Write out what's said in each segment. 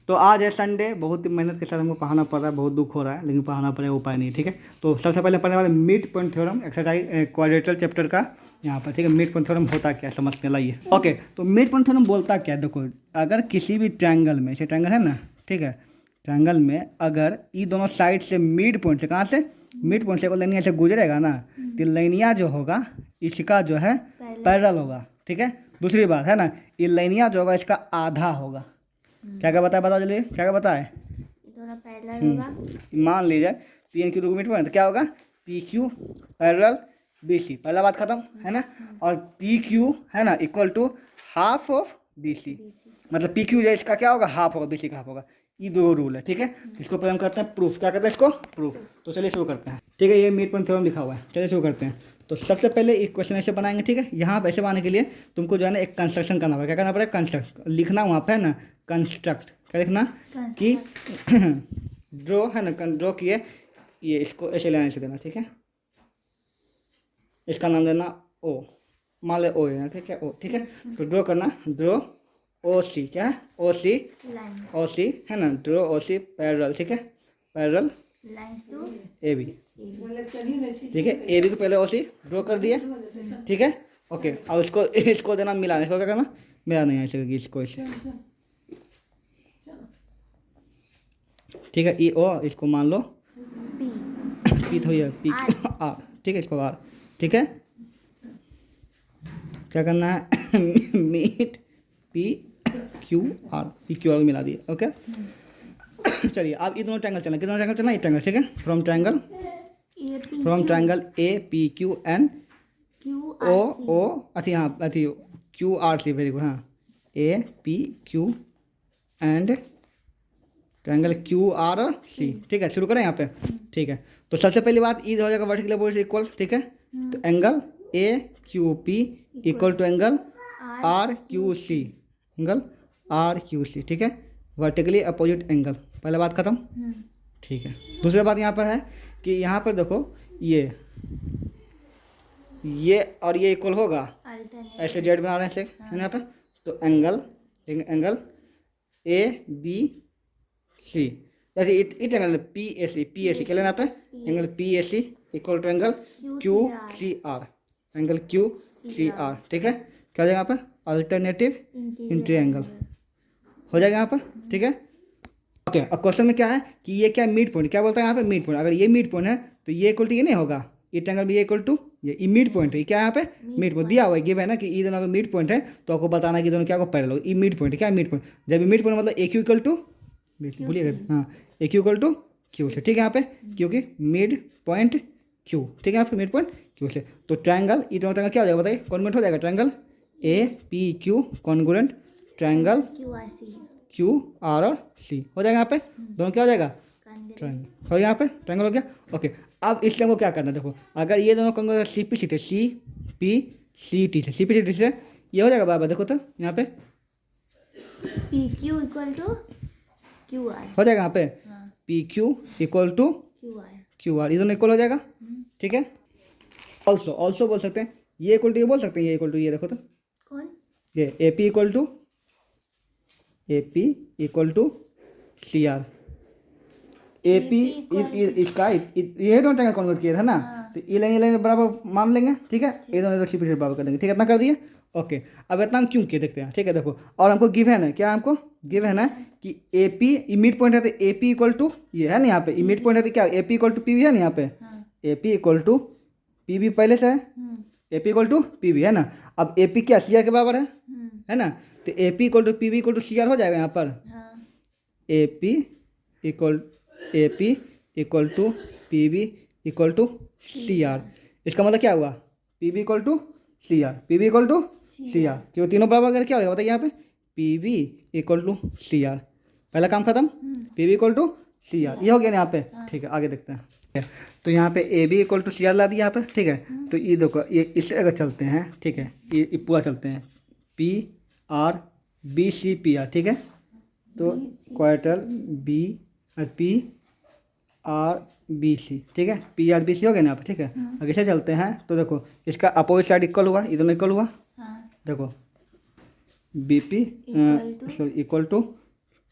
तो आज है संडे, बहुत मेहनत के साथ हमको पढ़ाना पड़ रहा है, बहुत दुख हो रहा है, लेकिन पढ़ाना पड़ेगा, उपाय नहीं। ठीक है, तो सबसे पहले पढ़ने वाले mid point theorem exercise क्वाड्रेटर chapter का यहाँ पर। ठीक है, मिड पॉइंट थ्योरम होता क्या समझते हैं, लाइए। ओके, तो मिड पॉइंट थ्योरम बोलता क्या है, देखो अगर किसी भी ट्रायंगल में, जैसे ट्रायंगल है ना, ठीक है, ट्रायंगल में अगर ये दोनों साइड से मिड पॉइंट से, कहाँ से मिड पॉइंट से को लाइनिया से गुजरेगा ना, तो लाइनिया जो होगा इसका जो है पैरेलल होगा। ठीक है, दूसरी बात है ना, ये लाइनिया जो होगा इसका आधा होगा। क्या क्या बताया, बताओ जल्दी, क्या क्या बताए। दोनों पैरेलल होगा। मान लीजिए पी एन क्यू दो मिड पॉइंट, तो क्या होगा P Q parallel B C, पहला बात खत्म है ना। और पी क्यू है ना equal to half of B C, मतलब पी क्यू जो इसका क्या होगा हाफ होगा, बी सी का हाफ होगा। ये दो रूल है। ठीक है, इसको पहले हम करते हैं प्रूफ। क्या करते हैं इसको प्रूफ। तो चलिए शुरू करते हैं। ठीक है, ये मिड पॉइंट थ्योरम लिखा हुआ है, चलिए शुरू करते हैं। तो सबसे पहले एक क्वेश्चन ऐसे बनाएंगे। ठीक है, यहाँ पे ऐसे बनाने के लिए तुमको जो है ना एक कंस्ट्रक्शन करना पड़ेगा। क्या करना पड़ेगा, कंस्ट्रक्ट लिखना वहाँ पे है ना, कंस्ट्रक्ट क्या लिखना कि ड्रॉ है ना, ड्रॉ किए, ये इसको ऐसे लेना, ऐसे देना। ठीक है, इसका नाम देना ओ, मान ले ओ है, ठीक है ओ। ठीक है, तो ड्रॉ करना, ड्रॉ ओ सी, क्या है ओ सी, ओ सी है ना, ड्रॉ ओ सी पैरेलल। ठीक है, parallel lines to A B. ठीक है, ए बी को पहले ओ सी ड्रॉ कर दिए। ठीक है, ओके, और उसको इसको देना मिलाना, इसको क्या करना मिलाना, यहाँ से इसको ऐसे। ठीक है, ई ओ, इसको मान लो पी पी तो ये पी आर। ठीक है, इसको आर। ठीक है, क्या करना है meet P Q R, P Q R मिला दिए। ओके, चलिए अब ये दोनों ट्रायंगल चलना, कितना ट्रायंगल चलना, ये ट्रायंगल। ठीक है, from triangle A P Q N Q O O अथी, हाँ अथी Q R C, very good. हाँ, A P Q and triangle Q R C. ठीक है, शुरू करें यहाँ पे। ठीक है, तो सबसे पहली बात ये हो जाएगा वर्टिकल अपोजिट इक्वल। ठीक है, तो angle A Q P equal to angle R Q C, angle R Q C. ठीक है, वर्टिकली अपोजिट एंगल, पहले बात खत्म। ठीक है, दूसरी बात यहाँ पर है कि यहाँ पर देखो ये और ये इक्वल होगा, ऐसे जेड बना रहे हैं ऐसे यहाँ पे। तो एंगल ए बी सी, जैसे it angle P A C क्या लेना पे, angle P A C equal to angle Q C R, angle Q C R. ठीक है, क्या हो जाएगा यहाँ पे अल्टरनेटिव इंट्रायंगल हो जाएगा यहाँ पर। ठीक है, ओके, अब क्वेश्चन में क्या है कि ये क्या मिड पॉइंट, क्या बोलता है यहाँ पे मिड पॉइंट। अगर ये मिड पॉइंट है तो ये इक्वल टू ये नहीं होगा, ये ट्रायंगल भी इक्वल टू ये मिड पॉइंट है। क्या यहाँ पे मिड पॉइंट दिया हुआ है, गिव है ना कि ये दोनों अगर मिड पॉइंट है तो आपको बताना है कि दोनों क्या को पैरेलल होगा। ये मिड पॉइंट है, क्या मिड पॉइंट, जब मिड पॉइंट मतलब ए क्यू इक्वल टू, भूलिएगा हाँ, ए क्यू इक्वल टू क्यू से। ठीक है, यहाँ पे क्योंकि मिड पॉइंट क्यू। ठीक है, यहाँ पे मिड पॉइंट क्यू से, तो ट्रायंगल ये दोनों ट्रायंगल क्या हो जाएगा बताइए, कॉन्ग्रुएंट हो जाएगा। Triangle A P Q congruent triangle Q are और सी हो जाएगा। यहाँ पे दोनों क्या हो जाएगा ट्रायंगल हो गया, यहाँ पे ट्रायंगल हो गया। ओके, अब इसलिए हमको क्या करना है, देखो अगर ये दोनों congruent C P C T, C P C T से, सी पी सी टी से ये हो जाएगा बराबर। देखो तो यहाँ पे P Q equal to Q R हो जाएगा, यहाँ पे P Q equal to Q R, ये दोनों इक्वल हो जाएगा। ठीक है, ऑल्सो बोल सकते हैं, ये इक्वल टू ये बोल सकते हैं, ये इक्वल टू ये, देखो तो कौन, ये A P equal to C R. A P इसका ये दोनों ट्रायंगल कन्वर्ट किया था ना, तो ये लाइन बराबर मान लेंगे। ठीक है, ये दोनों सी पी बराबर कर देंगे। ठीक है, इतना कर दिए। ओके, अब इतना हम क्यों किए देखते हैं। ठीक है, देखो और हमको गिवन है, क्या हमको गिवन है कि ए पी मिड पॉइंट है, तो ए पी इक्वल टू ये है ना, यहाँ पे मिड पॉइंट है तो क्या A P equal to P V है ना, यहाँ पे A P equal to P V पहले से है, A P equal to P V है ना। अब ए पी क्या सी आर के बराबर है ना, तो A P equal to P V equal to C R हो जाएगा यहाँ पर। A P equal to P V equal to C R, इसका मतलब क्या हुआ P V equal to C R, P V equal to C R, क्योंकि तीनों बराबर अगर क्या होगा बताइए यहाँ पे P V equal to C R, पहला काम खत्म, P V equal to C R, ये हो गया ना यहाँ पे। ठीक है, आगे देखते हैं। तो यहाँ पे A B equal to C R ला दिया यहाँ पे। ठीक है, तो ये देखो ये इससे अगर चलते हैं, ठीक है, ये पूरा चलते हैं P R B C P R. ठीक है, तो quarter B P R B C. ठीक है, पी आर बी सी हो गया ना यहाँ पे। ठीक है, अगर इसे चलते हैं तो देखो इसका अपोजिट साइड इक्वल हुआ, ये दोनों इक्वल हुआ। देखो B P sorry equal to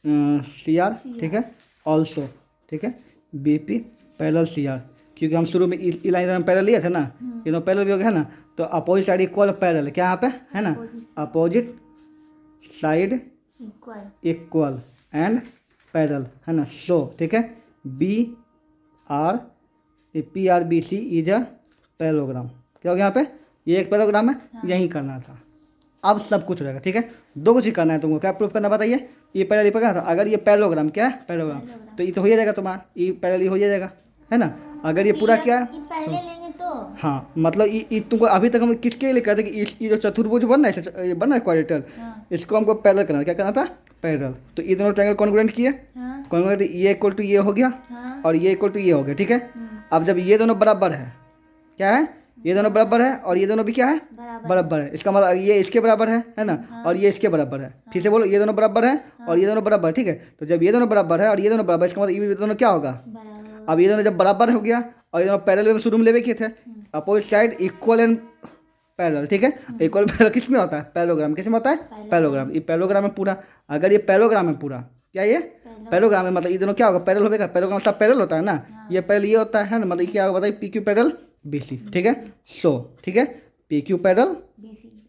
C R, ठीक है, ऑल्सो, ठीक है, B P parallel C R, क्योंकि हम शुरू में ई लाइन हम पैरेलल लिए थे ना, ये दोनों पैरेलल भी हो गया है ना, तो अपोजिट साइड इक्वल पैरेलल, क्या यहाँ पे है ना, opposite side equal and parallel, है ना, सो ठीक है, B R P R B C is a parallelogram. क्या हो गया यहाँ पे, ये एक पैरेललोग्राम है, यही करना था। अब सब कुछ हो जाएगा, ठीक है। दो कुछ ही करना है तुमको, क्या प्रूफ करना बताइए। ये पैरेलल पर था, अगर ये पैरेललोग्राम क्या है, पैरेललोग्राम, तो ये तो हो ही जाएगा तुम्हारा, ये पैरेलल हो ही जाएगा, है ना। अगर ये पूरा क्या है, पहले लेंगे तो हाँ मतलब ये तुमको अभी तक हम किसके लिए कहते हैं कि ये जो चतुर्भुज बनना है, ये बनना है क्वाड्रेटर, इसको हमको पैरेलल करना है। क्या करना था, पैरेलल। तो ये दोनों ट्रायंगल कॉन्ग्रुएंट किए, कॉन्ग्रुएंट, ये इक्वल टू ये हो गया और ये इक्वल टू ये हो गया, ठीक है। अब जब ये दोनों बराबर है, क्या है, ये दोनों बराबर है और ये दोनों भी क्या है, बराबर है, इसका मतलब ये इसके बराबर है ना, और ये इसके बराबर है। फिर से बोलो, ये दोनों बराबर है और ये दोनों बराबर, ठीक है। तो जब ये दोनों बराबर है और ये दोनों बराबर, इसका मतलब ये दोनों क्या होगा, अब ये दोनों जब बराबर हो गया और ये दोनों पैरेलल में शुरू में लेवे किए थे, opposite side equal and parallel, ठीक है। इक्वल पैरेलल किस में होता है, पैरेललोग्राम, किस में होता है, पैरेललोग्राम। ये पैरेललोग्राम है पूरा, अगर ये पैरेललोग्राम है पूरा, क्या ये पैरेललोग्राम है, मतलब ये दोनों क्या होगा, पैरेलल होगा, पैरेललोग्राम सब पैरेलल होता है ना, ये पैरेलल ये होता है ना, मतलब ये क्या होगा बताइए, P Q parallel B C, ठीक है। सो ठीक है, P Q parallel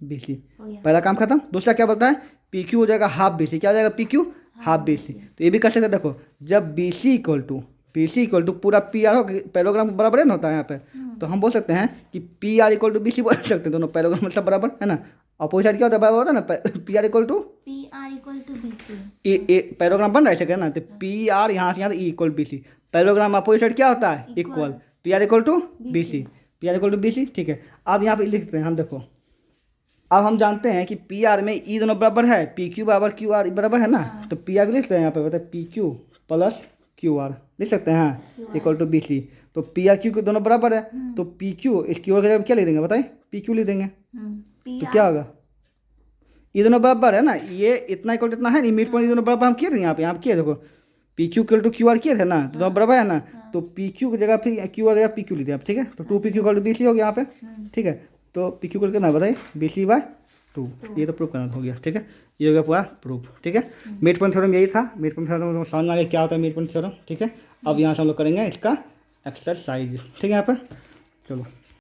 B C, पहला काम खत्म। दूसरा क्या बोलता है, पी क्यू हो जाएगा हाफ बी सी, क्या हो जाएगा, P Q half B C. तो ये भी कर सकते हैं, देखो जब बी सी इक्वल टू पूरा पी आर हो, पैरेललोग्राम बराबर है ना होता है यहाँ पे, तो हम बोल सकते हैं कि P R equal to B C बोल सकते हैं, दोनों पैरेललोग्राम मतलब बराबर है ना। अपोजिट साइड क्या होता है, बराबर होता है ना, P R equal to B C, ये पैरेललोग्राम बन रहा है ना, तो पी आर यहाँ से यहाँ E equal B C, parallelogram opposite side क्या होता है, equal, P R equal to B C, P R equal to B C, ठीक है। अब यहाँ पे लिखते हैं हम, देखो अब हम जानते हैं कि पी आर में ई दोनों बराबर है, पी क्यू बराबर क्यू आर बराबर है ना, तो पी आर लिखते हैं यहाँ पे, बताए P Q plus Q R लिख सकते हैं, हाँ, इक्वल टू बी सी। तो पी आर क्यू दोनों बराबर है, तो पी क्यू इस क्यू आर का जब क्या लिख देंगे बताइए, पी क्यू लिख देंगे, तो क्या होगा, ये दोनों बराबर है ना, ये इतना इक्वल इतना है नहीं, मिड पॉइंट दोनों बराबर हम किए थे यहाँ पे किए, देखो P Q equal to Q R किए थे ना, तो दोनों बराबर है ना, तो पी क्यू की जगह फिर क्यू आर जगह पी क्यू लिख दिया, ठीक है। तो two P Q equal to B C हो गया यहाँ पे, ठीक है। तो पी क्यू करके ना बताइए बी सी बाय 2, ये तो प्रूफ करना हो गया, ठीक है। ये हो गया पूरा प्रूफ, ठीक है। मिड पॉइंट थ्योरम यही था, मिड पॉइंट थ्योरम समझ में आ गया क्या होता है मिड पॉइंट थ्योरम, ठीक है। अब यहाँ से हम लोग करेंगे इसका एक्सरसाइज, ठीक है। यहाँ पे चलो।